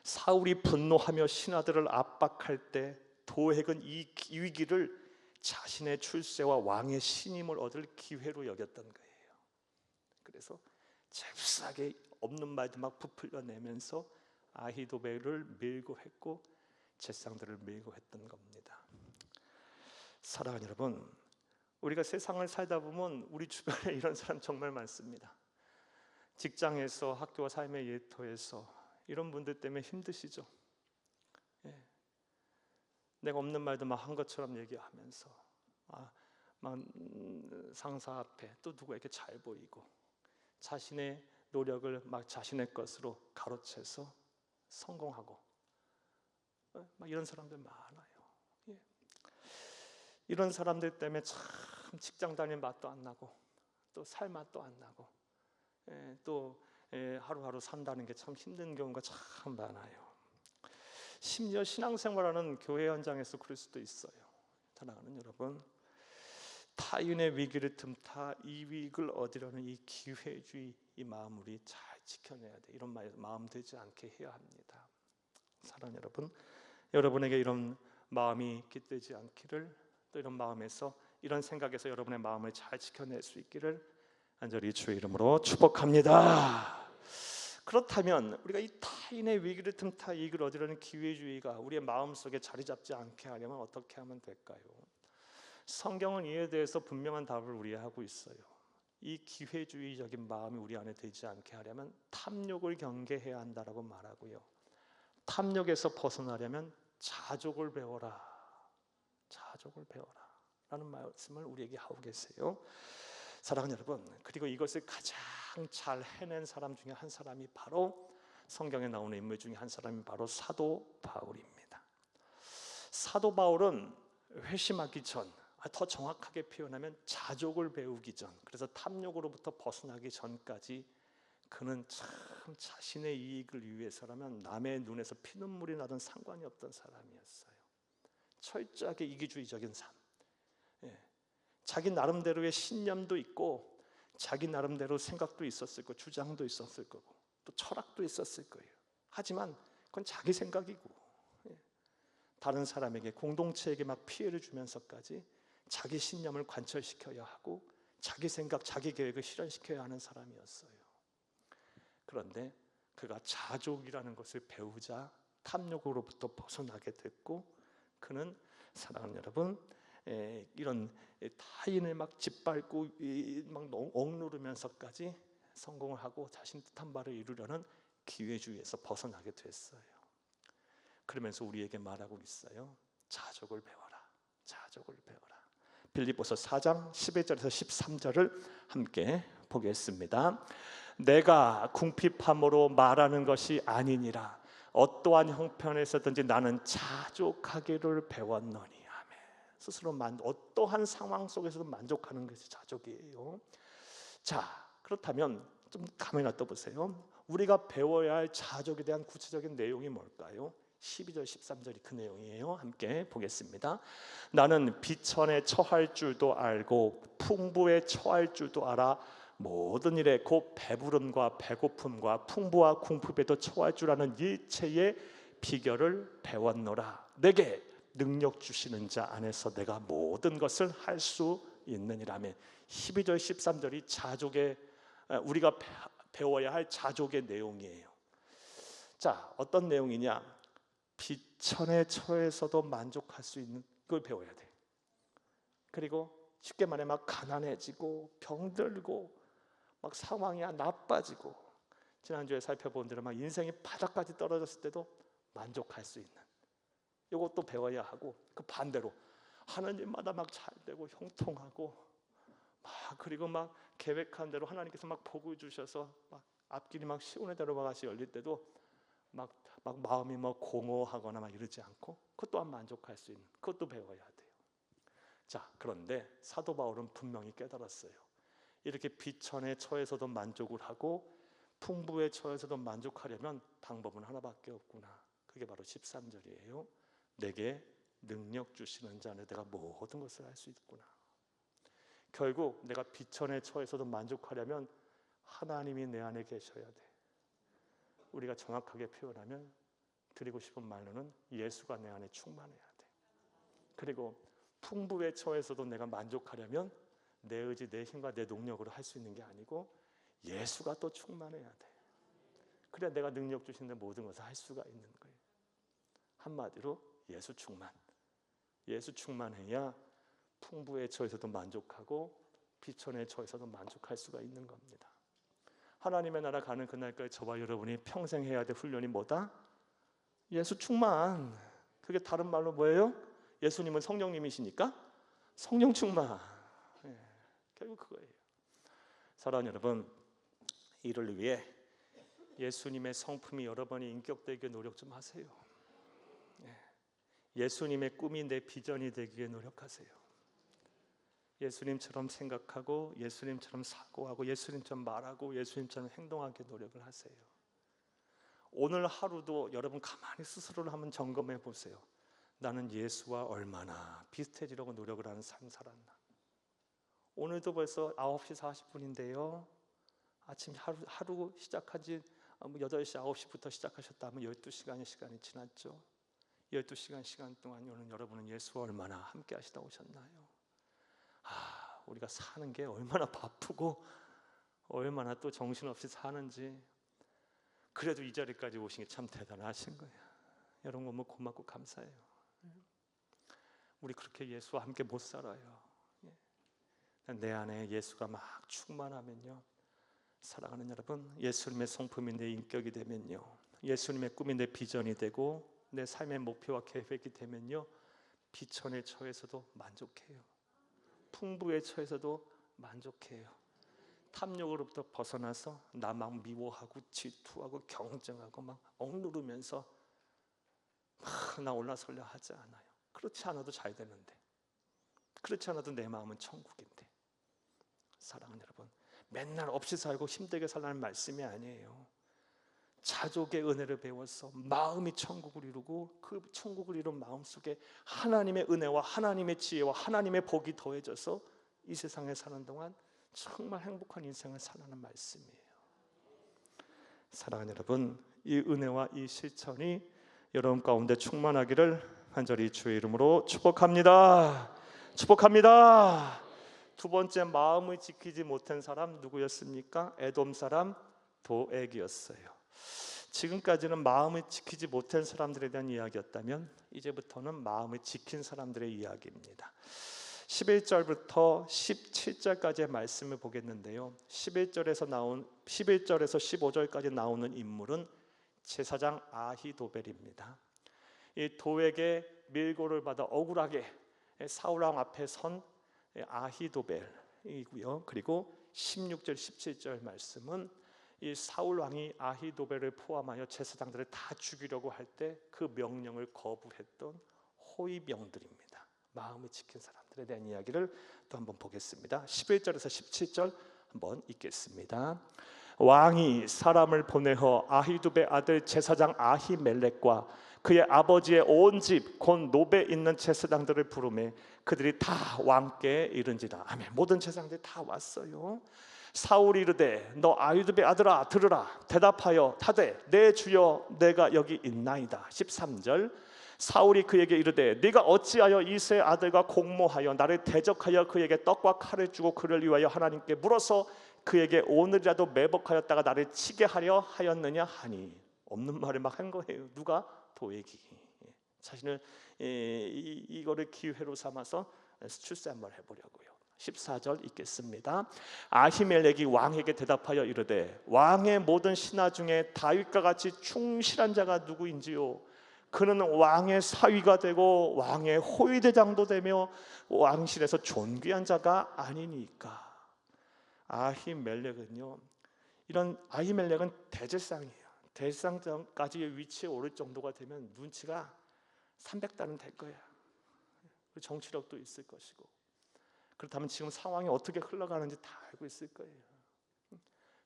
사울이 분노하며 신하들을 압박할 때 도액은 이 위기를 자신의 출세와 왕의 신임을 얻을 기회로 여겼던 거예요. 그래서 잽싸게 없는 말도 막 부풀려 내면서 아히도벨을 밀고 했고 제상들을 밀고 했던 겁니다. 사랑하는 여러분, 우리가 세상을 살다 보면 우리 주변에 이런 사람 정말 많습니다. 직장에서, 학교와 삶의 일터에서 이런 분들 때문에 힘드시죠? 내가 없는 말도 막 한 것처럼 얘기하면서 막 상사 앞에 또 누구에게 잘 보이고 자신의 노력을 막 자신의 것으로 가로채서 성공하고 막 이런 사람들 많아요. 이런 사람들 때문에 참 직장 다닐 맛도 안 나고 또 살 맛도 안 나고 또 하루하루 산다는 게 참 힘든 경우가 참 많아요. 심지어 신앙생활하는 교회 현장에서 그럴 수도 있어요. 사랑하는 여러분, 타인의 위기를 틈타 이익을 얻으려는 이 기회주의, 이 마음 우리 잘 지켜내야 돼. 이런 마음 되지 않게 해야 합니다. 사랑하는 여러분, 여러분에게 이런 마음이 깃들지 않기를, 또 이런 마음에서, 이런 생각에서 여러분의 마음을 잘 지켜낼 수 있기를 간절히 주의 이름으로 축복합니다. 그렇다면 우리가 이 타인의 위기를 틈타 이익을 얻으려는 기회주의가 우리의 마음속에 자리 잡지 않게 하려면 어떻게 하면 될까요? 성경은 이에 대해서 분명한 답을 우리하고 있어요. 이 기회주의적인 마음이 우리 안에 들지 않게 하려면 탐욕을 경계해야 한다라고 말하고요. 탐욕에서 벗어나려면 자족을 배워라. 자족을 배워라 라는 말씀을 우리에게 하고 계세요. 사랑하는 여러분, 그리고 이것을 가장 잘 해낸 사람 중에 한 사람이 바로 성경에 나오는 인물 중에 한 사람이 바로 사도 바울입니다. 사도 바울은 회심하기 전, 더 정확하게 표현하면 자족을 배우기 전, 그래서 탐욕으로부터 벗어나기 전까지 그는 참 자신의 이익을 위해서라면 남의 눈에서 피눈물이 나던 상관이 없던 사람이었어요. 철저하게 이기주의적인 삶, 자기 나름대로의 신념도 있고 자기 나름대로 생각도 있었을 거고 주장도 있었을 거고 또 철학도 있었을 거예요. 하지만 그건 자기 생각이고 다른 사람에게, 공동체에게 막 피해를 주면서까지 자기 신념을 관철시켜야 하고 자기 생각, 자기 계획을 실현시켜야 하는 사람이었어요. 그런데 그가 자족이라는 것을 배우자 탐욕으로부터 벗어나게 됐고, 그는 사랑하는 여러분, 이런 타인을 막 짓밟고 막 억누르면서까지 성공을 하고 자신 뜻한 바를 이루려는 기회주의에서 벗어나게 됐어요. 그러면서 우리에게 말하고 있어요. 자족을 배워라. 자족을 배워라. 빌립보서 4장 11절에서 13절을 함께 보겠습니다. 내가 궁핍함으로 말하는 것이 아니니라. 어떠한 형편에서든지 나는 자족하기를 배웠노니. 아멘. 스스로 어떠한 상황 속에서도 만족하는 것이 자족이에요. 자, 그렇다면 좀 가만히 놔둬보세요. 우리가 배워야 할 자족에 대한 구체적인 내용이 뭘까요? 12절 13절이 그 내용이에요. 함께 보겠습니다. 나는 비천에 처할 줄도 알고 풍부에 처할 줄도 알아 모든 일에 곧 배부름과 배고픔과 풍부와 궁핍에도 처할 줄 아는 일체의 비결을 배웠노라. 내게 능력 주시는 자 안에서 내가 모든 것을 할 수 있느니라며. 12절 13절이 자족의, 우리가 배워야 할 자족의 내용이에요. 자, 어떤 내용이냐? 비천에 처해서도 만족할 수 있는 걸 배워야 돼. 그리고 쉽게 말해 막 가난해지고 병들고 막 상황이 나빠지고, 지난주에 살펴본 대로 막 인생이 바닥까지 떨어졌을 때도 만족할 수 있는 이것도 배워야 하고, 그 반대로 하는 일마다 막 잘 되고 형통하고 그리고 막 계획한 대로 하나님께서 막 복을 주셔서 막 앞길이 막 시온의 대로 같이 열릴 때도 막 마음이 뭐 공허하거나 막 이러지 않고 그것 또한 만족할 수 있는, 그것도 배워야 돼요. 자, 그런데 사도 바울은 분명히 깨달았어요. 이렇게 비천의 처에서도 만족을 하고 풍부의 처에서도 만족하려면 방법은 하나밖에 없구나. 그게 바로 13절이에요. 내게 능력 주시는 자 안에 내가 모든 것을 할 수 있구나. 결국 내가 비천의 처에서도 만족하려면 하나님이 내 안에 계셔야 돼. 우리가 정확하게 표현하면 드리고 싶은 말로는 예수가 내 안에 충만해야 돼. 그리고 풍부의 처에서도 내가 만족하려면 내 의지, 내 힘과 내 능력으로 할 수 있는 게 아니고 예수가 또 충만해야 돼. 그래야 내가 능력 주시는 모든 것을 할 수가 있는 거예요. 한마디로 예수 충만. 예수 충만해야 풍부의 처에서도 만족하고 비천의 처에서도 만족할 수가 있는 겁니다. 하나님의 나라 가는 그날까지 저와 여러분이 평생 해야 될 훈련이 뭐다? 예수 충만. 그게 다른 말로 뭐예요? 예수님은 성령님이시니까 성령 충만. 결국 그거예요. 사랑하는 여러분, 이를 위해 예수님의 성품이 여러분이 인격되게 노력 좀 하세요. 예수님의 꿈이 내 비전이 되기에 노력하세요. 예수님처럼 생각하고 예수님처럼 사고하고 예수님처럼 말하고 예수님처럼 행동하게 노력을 하세요. 오늘 하루도 여러분 가만히 스스로를 한번 점검해 보세요. 나는 예수와 얼마나 비슷해지려고 노력을 하는 삶 살았나. 오늘도 벌써 9시 40분인데요 아침 하루 시작한 지 8시 9시부터 시작하셨다면 12시간의 시간이 지났죠. 12시간 시간 동안 오늘 여러분은 예수와 얼마나 함께 하시다 오셨나요? 우리가 사는 게 얼마나 바쁘고 얼마나 또 정신없이 사는지, 그래도 이 자리까지 오신 게 참 대단하신 거예요. 여러분 너무 고맙고 감사해요. 우리 그렇게 예수와 함께 못 살아요. 내 안에 예수가 막 충만하면요, 사랑하는 여러분, 예수님의 성품이 내 인격이 되면요, 예수님의 꿈이 내 비전이 되고 내 삶의 목표와 계획이 되면요, 비천의 처에서도 만족해요. 풍부의 처에서도 만족해요. 탐욕으로부터 벗어나서 나 막 미워하고 질투하고 경쟁하고 막 억누르면서 나 올라서려 하지 않아요. 그렇지 않아도 잘 되는데, 그렇지 않아도 내 마음은 천국인데. 사랑하는 여러분, 맨날 없이 살고 힘들게 살라는 말씀이 아니에요. 자족의 은혜를 배워서 마음이 천국을 이루고 그 천국을 이룬 마음속에 하나님의 은혜와 하나님의 지혜와 하나님의 복이 더해져서 이 세상에 사는 동안 정말 행복한 인생을 살라는 말씀이에요. 사랑하는 여러분, 이 은혜와 이 실천이 여러분 가운데 충만하기를 간절히 주의 이름으로 축복합니다. 축복합니다. 두 번째, 마음을 지키지 못한 사람 누구였습니까? 에돔 사람 도액이었어요. 지금까지는 마음을 지키지 못한 사람들에 대한 이야기였다면 이제부터는 마음을 지킨 사람들의 이야기입니다. 11절부터 17절까지의 말씀을 보겠는데요, 11절에서 15절까지 나오는 인물은 제사장 아히도벨입니다. 이 도액의 밀고를 받아 억울하게 사울왕 앞에 선 아히도벨이고요. 그리고 16절 17절 말씀은 이 사울 왕이 아히도벨을 포함하여 제사장들을 다 죽이려고 할 때 그 명령을 거부했던 호위병들입니다. 마음을 지킨 사람들에 대한 이야기를 또 한번 보겠습니다. 11절에서 17절 한번 읽겠습니다. 왕이 사람을 보내어 아히두베 아들 제사장 아히멜렉과 그의 아버지의 온 집 곧 노베 있는 제사장들을 부르매 그들이 다 왕께 이른지라. 아멘. 모든 제사장들이 다 왔어요. 사울이 이르되 너 아히두베 아들아 들으라. 대답하여 타되 내 주여 내가 여기 있나이다. 13절 사울이 그에게 이르되 네가 어찌하여 이새의 아들과 공모하여 나를 대적하여 그에게 떡과 칼을 주고 그를 위하여 하나님께 물어서 그에게 오늘이라도 매복하였다가 나를 치게 하려 하였느냐 하니. 없는 말을 막 한 거예요. 누가? 도액이 자신을 이거를 기회로 삼아서 출세 한번 해보려고요. 14절 읽겠습니다. 아히멜렉이 왕에게 대답하여 이르되 왕의 모든 신하 중에 다윗과 같이 충실한 자가 누구인지요? 그는 왕의 사위가 되고 왕의 호위대장도 되며 왕실에서 존귀한 자가 아니니까. 아히멜렉은요, 이런 아히멜렉은 대제사장이에요. 대제사장까지 위치에 오를 정도가 되면 눈치가 300달은 될 거예요. 정치력도 있을 것이고, 그렇다면 지금 상황이 어떻게 흘러가는지 다 알고 있을 거예요.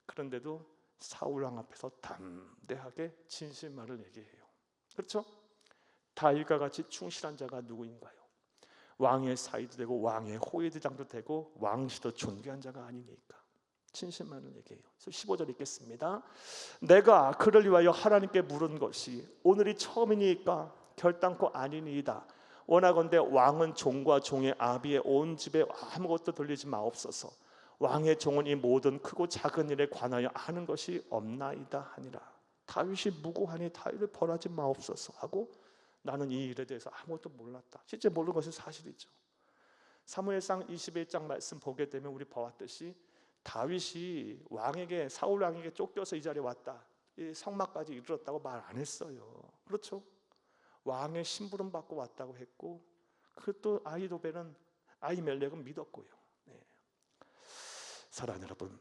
그런데도 사울 왕 앞에서 담대하게 진실말을 얘기해요. 그렇죠? 다윗과 같이 충실한 자가 누구인가요? 왕의 사위도 되고 왕의 호위대장도 되고 왕실도 존귀한 자가 아니니까 진실만을 얘기해요. 15절 읽겠습니다. 내가 그를 위하여 하나님께 물은 것이 오늘이 처음이니까 결단코 아니니이다. 원하건대 왕은 종과 종의 아비의 온 집에 아무것도 돌리지 마옵소서. 왕의 종은 이 모든 크고 작은 일에 관하여 아는 것이 없나이다 하니라. 다윗이 무고하니 다윗을 벌하지 마옵소서 하고, 나는 이 일에 대해서 아무것도 몰랐다. 실제 모르는 것이 사실이죠. 사무엘상 21장 말씀 보게 되면 우리 보았듯이 다윗이 왕에게, 사울 왕에게 쫓겨서 이 자리에 왔다, 이 성막까지 이르렀다고 말 안 했어요. 그렇죠? 왕의 심부름 받고 왔다고 했고, 또 아히멜렉은 믿었고요. 네. 사랑하는 여러분,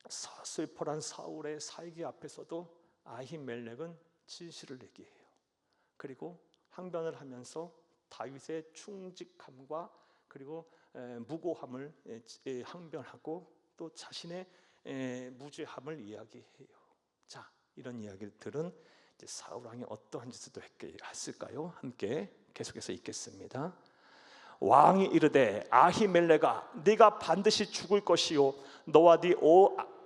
슬퍼란 사울의 살기 앞에서도 아히멜렉은 진실을 얘기해요. 그리고 항변을 하면서 다윗의 충직함과 그리고 무고함을 항변하고 또 자신의 무죄함을 이야기해요. 자, 이런 이야기들은 이제 사울 왕이 어떠한 짓을 했을까요? 함께 계속해서 읽겠습니다. 왕이 이르되 아히멜렉아, 네가 반드시 죽을 것이요 너와 네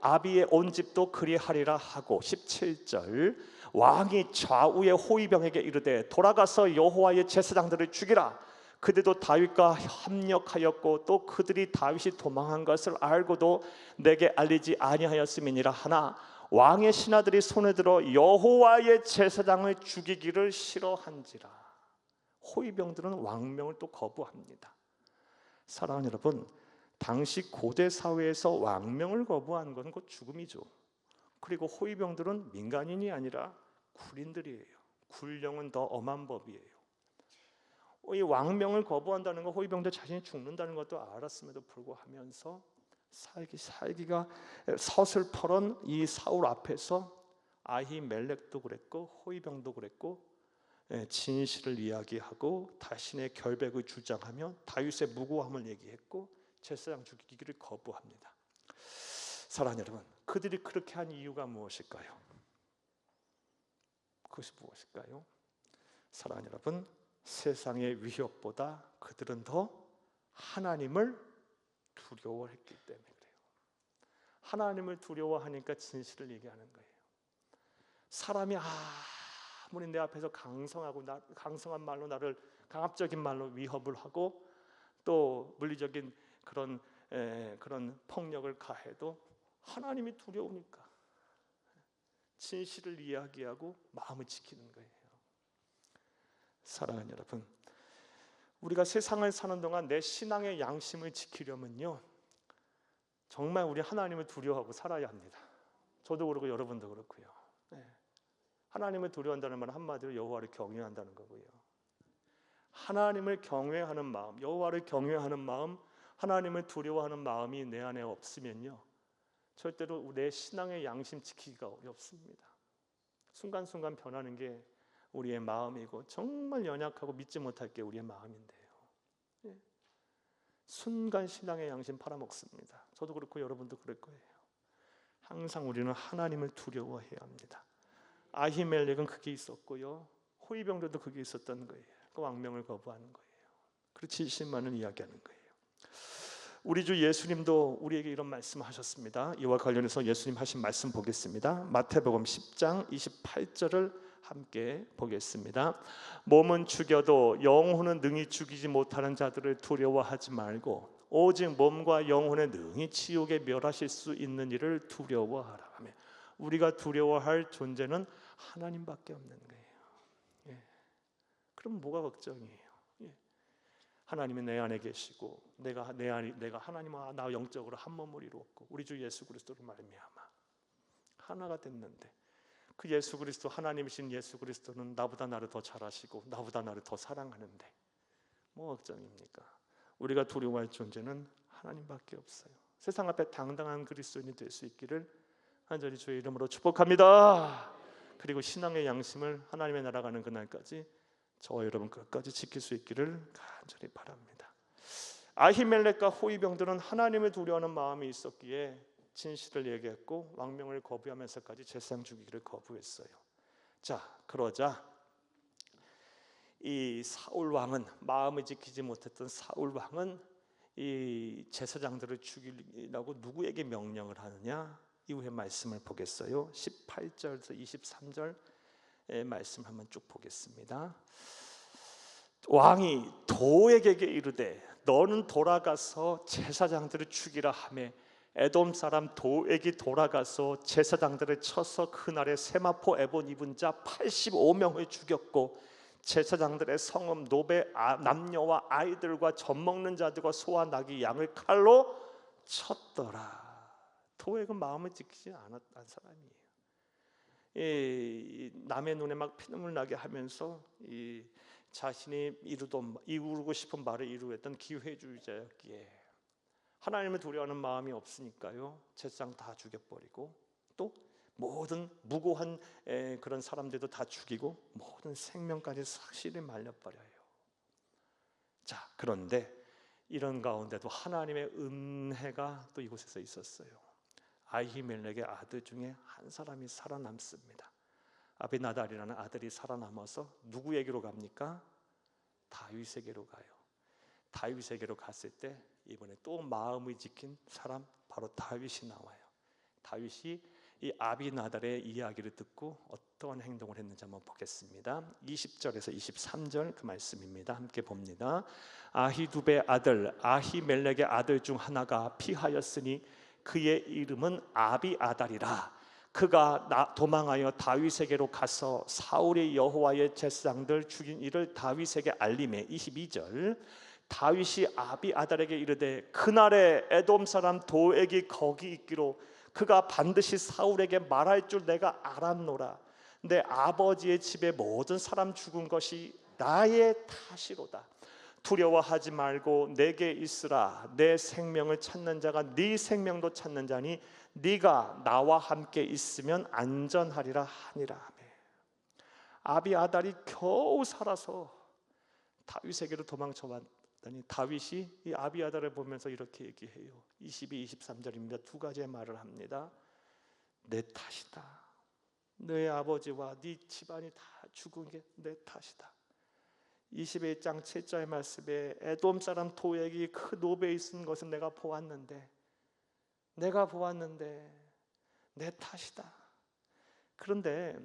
아비의 온 집도 그리하리라 하고, 17절 왕이 좌우의 호위병에게 이르되 돌아가서 여호와의 제사장들을 죽이라. 그들도 다윗과 합력하였고 또 그들이 다윗이 도망한 것을 알고도 내게 알리지 아니하였음이니라 하나, 왕의 신하들이 손에 들어 여호와의 제사장을 죽이기를 싫어한지라. 호위병들은 왕명을 또 거부합니다. 사랑하는 여러분, 당시 고대 사회에서 왕명을 거부하는 것은 곧 죽음이죠. 그리고 호위병들은 민간인이 아니라 군인들이에요. 군령은 더 엄한 법이에요. 이 왕명을 거부한다는 것, 호위병들 자신이 죽는다는 것도 알았음에도 불구하면서 살기가 서슬퍼런 이 사울 앞에서 아히멜렉도 그랬고 호위병도 그랬고 진실을 이야기하고 자신의 결백을 주장하며 다윗의 무고함을 얘기했고 제사장 죽이기를 거부합니다. 사랑하는 여러분, 그들이 그렇게 한 이유가 무엇일까요? 그것이 무엇일까요? 사랑하는 여러분, 세상의 위협보다 그들은 더 하나님을 두려워했기 때문에 그래요. 하나님을 두려워하니까 진실을 얘기하는 거예요. 사람이 아무리 내 앞에서 강성한 말로 나를, 강압적인 말로 위협을 하고 또 물리적인 그런 폭력을 가해도 하나님이 두려우니까 진실을 이야기하고 마음을 지키는 거예요. 사랑하는 여러분, 우리가 세상을 사는 동안 내 신앙의 양심을 지키려면요, 정말 우리 하나님을 두려워하고 살아야 합니다. 저도 그렇고 여러분도 그렇고요. 하나님을 두려워한다는 말은 한마디로 여호와를 경외한다는 거고요. 하나님을 경외하는 마음, 여호와를 경외하는 마음, 하나님을 두려워하는 마음이 내 안에 없으면요, 절대로 내 신앙의 양심 지키기가 어렵습니다. 순간순간 변하는 게 우리의 마음이고, 정말 연약하고 믿지 못할 게 우리의 마음인데요. 순간 신앙의 양심 팔아먹습니다. 저도 그렇고 여러분도 그럴 거예요. 항상 우리는 하나님을 두려워해야 합니다. 아히멜렉은 그게 있었고요, 호위병들도 그게 있었던 거예요. 그 왕명을 거부하는 거예요. 그리고 진실만을 이야기하는 거예요. 우리 주 예수님도 우리에게 이런 말씀하셨습니다. 이와 관련해서 예수님 하신 말씀 보겠습니다. 마태복음 10장 28절을 함께 보겠습니다. 몸은 죽여도 영혼은 능히 죽이지 못하는 자들을 두려워하지 말고 오직 몸과 영혼을 능히 지옥에 멸하실 수 있는 이를 두려워하라 하며, 우리가 두려워할 존재는 하나님밖에 없는 거예요. 그럼 뭐가 걱정이에요? 하나님이 내 안에 계시고 내가 하나님과 나 영적으로 한 몸을 이루었고 우리 주 예수 그리스도로 말미암아 하나가 됐는데, 그 예수 그리스도, 하나님이신 예수 그리스도는 나보다 나를 더 잘하시고 나보다 나를 더 사랑하는데 뭐 걱정입니까? 우리가 두려워할 존재는 하나님밖에 없어요. 세상 앞에 당당한 그리스도인이 될 수 있기를 간절히 주의 이름으로 축복합니다. 그리고 신앙의 양심을 하나님의 나라 가는 그날까지 저와 여러분 끝까지 지킬 수 있기를 간절히 바랍니다. 아히멜렉과 호위병들은 하나님을 두려워하는 마음이 있었기에 진실을 얘기했고 왕명을 거부하면서까지 제사장 죽이기를 거부했어요. 자, 그러자 이 사울 왕은, 마음을 지키지 못했던 사울 왕은 이 제사장들을 죽이라고 누구에게 명령을 하느냐? 이후의 말씀을 보겠어요. 18절에서 23절의 말씀 한번 쭉 보겠습니다. 왕이 도에게 이르되 너는 돌아가서 제사장들을 죽이라 하매 에돔 사람 도액이 돌아가서 제사장들을 쳐서 그날에 세마포 에봇 입은 자 85명을 죽였고 제사장들의 성읍 노베 남녀와 아이들과 젖먹는 자들과 소와 나귀 양을 칼로 쳤더라. 도액은 마음을 지키지 않았던 사람이에요. 남의 눈에 막 피눈물 나게 하면서 자신이 이루고 싶은 말을 이루었던 기회주의자였기에 하나님을 두려워하는 마음이 없으니까요, 제사장 다 죽여버리고 또 모든 무고한 그런 사람들도 다 죽이고 모든 생명까지 삭실히 말려버려요. 자, 그런데 이런 가운데도 하나님의 은혜가 또 이곳에서 있었어요. 아히멜렉의 아들 중에 한 사람이 살아남습니다. 아비나달이라는 아들이 살아남아서 누구에게로 갑니까? 다윗에게로 가요. 다윗에게로 갔을 때 이번에 또 마음을 지킨 사람, 바로 다윗이 나와요. 다윗이 이 아비나달의 이야기를 듣고 어떠한 행동을 했는지 한번 보겠습니다. 20절에서 23절 그 말씀입니다. 함께 봅니다. 아히두베의 아들 아히멜렉의 아들 중 하나가 피하였으니 그의 이름은 아비아달이라. 그가 도망하여 다윗에게로 가서 사울의 여호와의 제사장들 죽인 일을 다윗에게 알림해. 22절 다윗이 아비아달에게 이르되 그날에 에돔 사람 도액이 거기 있기로 그가 반드시 사울에게 말할 줄 내가 알았노라. 내 아버지의 집에 모든 사람 죽은 것이 나의 탓이로다. 두려워하지 말고 내게 있으라. 내 생명을 찾는 자가 네 생명도 찾는 자니 네가 나와 함께 있으면 안전하리라 하니라. 아비아달이 겨우 살아서 다윗에게로 도망쳐 왔더니 다윗이 이 아비아달을 보면서 이렇게 얘기해요. 22, 23절입니다. 두 가지의 말을 합니다. 내 탓이다. 네 아버지와 네 집안이 다 죽은 게 내 탓이다. 21장 7절의 말씀에 에돔 사람 도액이 그 노베에 있는 것은 내가 보았는데 내 탓이다. 그런데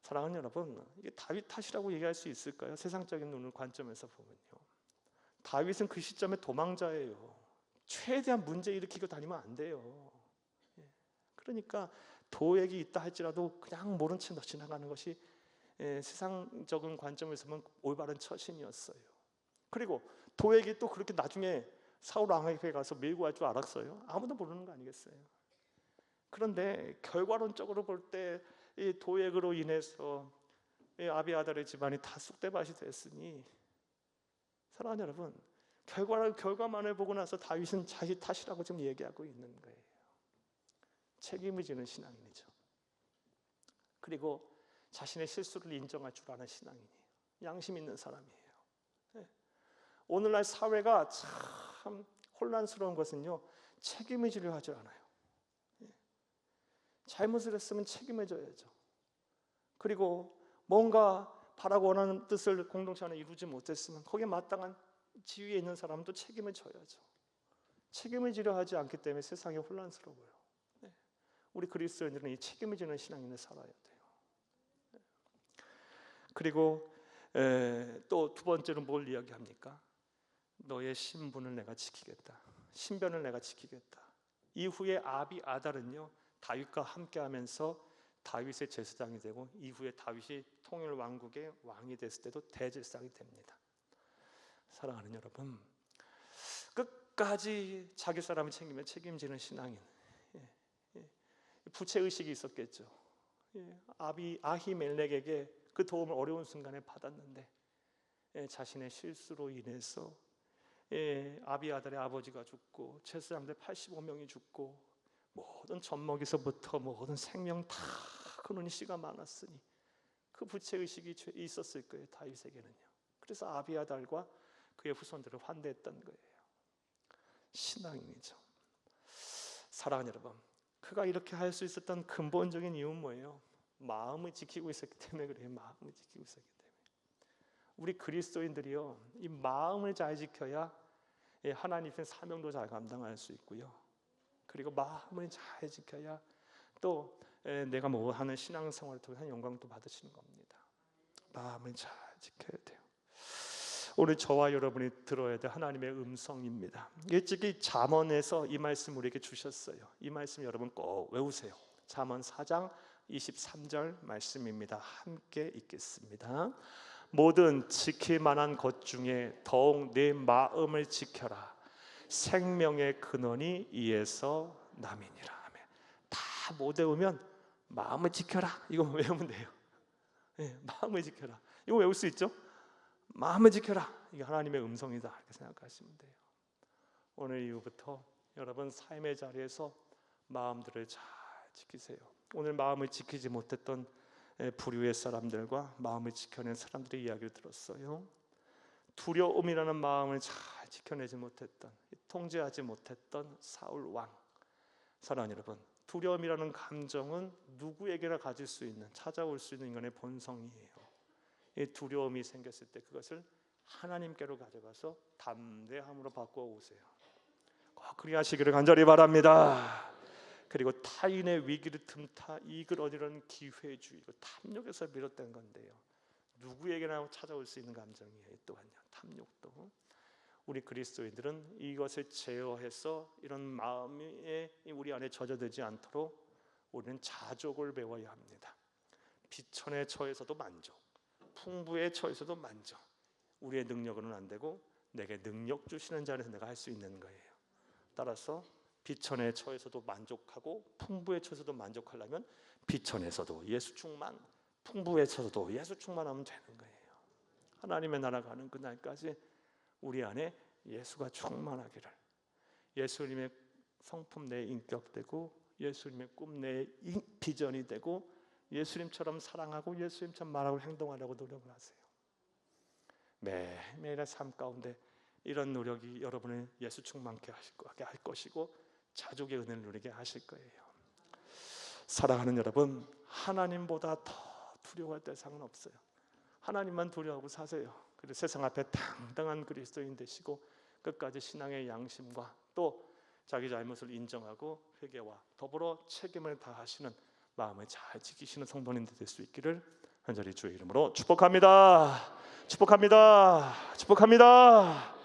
사랑하는 여러분, 이게 다윗 탓이라고 얘기할 수 있을까요? 세상적인 눈을 관점에서 보면요, 다윗은 그 시점에 도망자예요. 최대한 문제 일으키고 다니면 안 돼요. 그러니까 도액이 있다 할지라도 그냥 모른 채 지나가는 것이 세상적인 관점에서 보면 올바른 처신이었어요. 그리고 도액이 또 그렇게 나중에 사울 왕에게 가서 밀고 갈 줄 알았어요? 아무도 모르는 거 아니겠어요? 그런데 결과론적으로 볼 때 이 도액으로 인해서 아비아달의 집안이 다 쑥대밭이 됐으니, 사랑하는 여러분, 결과만을 보고 나서 다윗은 자기 탓이라고 지금 얘기하고 있는 거예요. 책임을 지는 신앙인이죠. 그리고 자신의 실수를 인정할 줄 아는 신앙인이에요. 양심 있는 사람이에요. 오늘날 사회가 참 혼란스러운 것은요, 책임을 지려 하지 않아요. 잘못을 했으면 책임을 져야죠. 그리고 뭔가 바라고 원하는 뜻을 공동체 안에 이루지 못했으면 거기에 마땅한 지위에 있는 사람도 책임을 져야죠. 책임을 지려 하지 않기 때문에 세상이 혼란스러워요. 우리 그리스도인들은 이 책임을 지는 신앙인을 살아야 돼요. 그리고 또 두 번째로 뭘 이야기합니까? 너의 신분을 내가 지키겠다. 신변을 내가 지키겠다. 이후에 아비아달은요, 다윗과 함께하면서 다윗의 제사장이 되고 이후에 다윗이 통일 왕국의 왕이 됐을 때도 대제사장이 됩니다. 사랑하는 여러분, 끝까지 자기 사람을 챙기며 책임지는 신앙인, 부채의식이 있었겠죠. 아히멜렉에게 그 도움을 어려운 순간에 받았는데 자신의 실수로 인해서 아비아달의 아버지가 죽고 제사장들 85명이 죽고 모든 젖먹이서부터 모든 생명 다 끊은 씨가 많았으니 그 부채의식이 있었을 거예요, 다윗에게는요. 그래서 아비아달과 그의 후손들을 환대했던 거예요. 신앙이죠. 사랑하는 여러분, 그가 이렇게 할 수 있었던 근본적인 이유는 뭐예요? 마음을 지키고 있었기 때문에 그래요. 마음을 지키고 있었기 때문에. 우리 그리스도인들이요, 이 마음을 잘 지켜야 하나님의 사명도 잘 감당할 수 있고요. 그리고 마음을 잘 지켜야 또 내가 뭐 하는 신앙생활을 통해서 영광도 받으시는 겁니다. 마음을 잘 지켜야 돼요. 오늘 저와 여러분이 들어야 될 하나님의 음성입니다. 일찍이 잠언에서 이 말씀 우리에게 주셨어요. 이 말씀 여러분 꼭 외우세요. 잠언 4장 23절 말씀입니다. 함께 읽겠습니다. 모든 지킬 만한 것 중에 더욱 내 마음을 지켜라. 생명의 근원이 이에서 남이니라. 다 못 외우면 마음을 지켜라. 이거 외우면 돼요. 마음을 지켜라. 이거 외울 수 있죠? 마음을 지켜라. 이게 하나님의 음성이다. 이렇게 생각하시면 돼요. 오늘 이후부터 여러분 삶의 자리에서 마음들을 잘 지키세요. 오늘 마음을 지키지 못했던 부류의 사람들과 마음을 지켜낸 사람들의 이야기를 들었어요. 두려움이라는 마음을 잘 지켜내지 못했던, 통제하지 못했던 사울 왕. 사랑하는 여러분, 두려움이라는 감정은 누구에게나 가질 수 있는, 찾아올 수 있는 인간의 본성이에요. 이 두려움이 생겼을 때 그것을 하나님께로 가져가서 담대함으로 바꾸어 오세요. 꼭 그리하시기를 간절히 바랍니다. 그리고 타인의 위기를 틈타 이끌어내려는 기회주의, 탐욕에서 비롯된 건데요. 누구에게나 찾아올 수 있는 감정이에요. 또한요, 탐욕도. 우리 그리스도인들은 이것을 제어해서 이런 마음이 우리 안에 젖어들지 않도록 우리는 자족을 배워야 합니다. 비천의 처에서도 만족, 풍부의 처에서도 만족. 우리의 능력으로는 안 되고 내게 능력 주시는 자리에서 내가 할 수 있는 거예요. 따라서 비천의 처에서도 만족하고 풍부의 처에서도 만족하려면 비천에서도 예수 충만, 풍부의 처에서도 예수 충만하면 되는 거예요. 하나님의 나라가 가는 그날까지 우리 안에 예수가 충만하기를, 예수님의 성품 내 인격되고 예수님의 꿈 내 비전이 되고 예수님처럼 사랑하고 예수님처럼 말하고 행동하려고 노력을 하세요. 매일의 삶 가운데 이런 노력이 여러분을 예수 충만케 할 것이고 자족의 은혜를 누리게 하실 거예요. 사랑하는 여러분, 하나님보다 더 두려워할 대상은 없어요. 하나님만 두려워하고 사세요. 그리고 세상 앞에 당당한 그리스도인 되시고 끝까지 신앙의 양심과 또 자기 잘못을 인정하고 회개와 더불어 책임을 다하시는 마음을 잘 지키시는 성도님들 될 수 있기를 간절히 주의 이름으로 축복합니다. 축복합니다. 축복합니다.